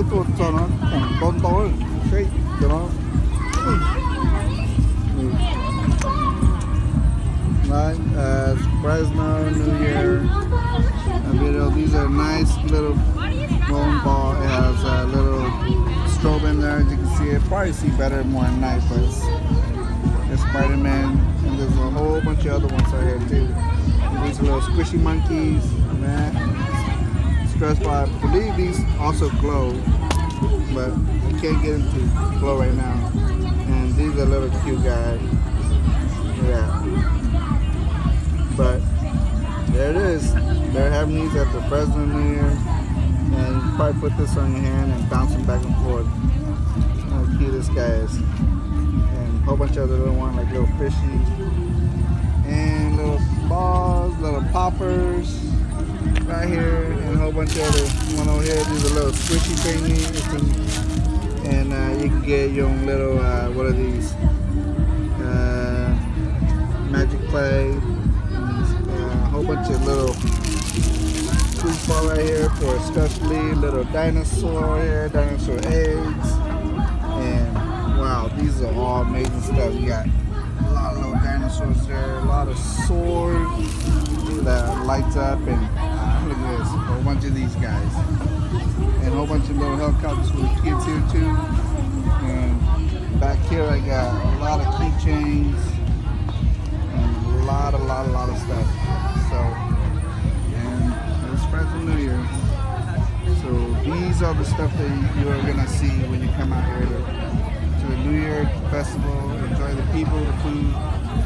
cho nó khoảng to to cái cho nó right Fresno New Year video. These are nice little bowling ball. It has a little strobe in there, as you can see. It probably see better more at night, but it's Spider-Man, and there's a whole bunch of other ones out here too. These little squishy monkeys, man. Stress ball. I believe these also glow, but I can't get them to glow right now. And these are little cute guys. Yeah. But there it is. They're having these at the Fresno New Year. And you can probably put this on your hand and bounce them back and forth. How cute this guy is. And a whole bunch of other little ones, like little fishies. And little balls, little poppers right here. And a whole bunch of other one over here. These are little squishy thingies. And you can get your own little, what are these? Magic clay. A whole bunch of little foosball right here for especially little dinosaur here, dinosaur eggs. And wow, these are all amazing stuff. You got a lot of little dinosaurs there, a lot of swords that lights up, and look at this, a whole bunch of these guys. And a whole bunch of little helicopters for the kids here too. And back here I got a lot of keychains and a lot of stuff. So, and it's Fresno New Year. So these are the stuff that you are gonna see when you come out here to the New Year festival. Enjoy the people, the food,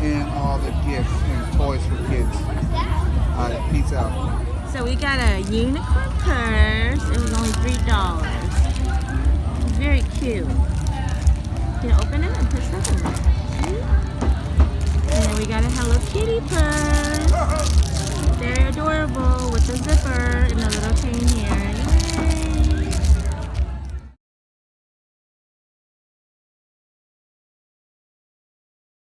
and all the gifts and toys for kids. Alright, peace out. So we got a unicorn purse. It was only $3. It's very cute. You can open it and put stuff in it. See? And then we got a Hello Kitty purse.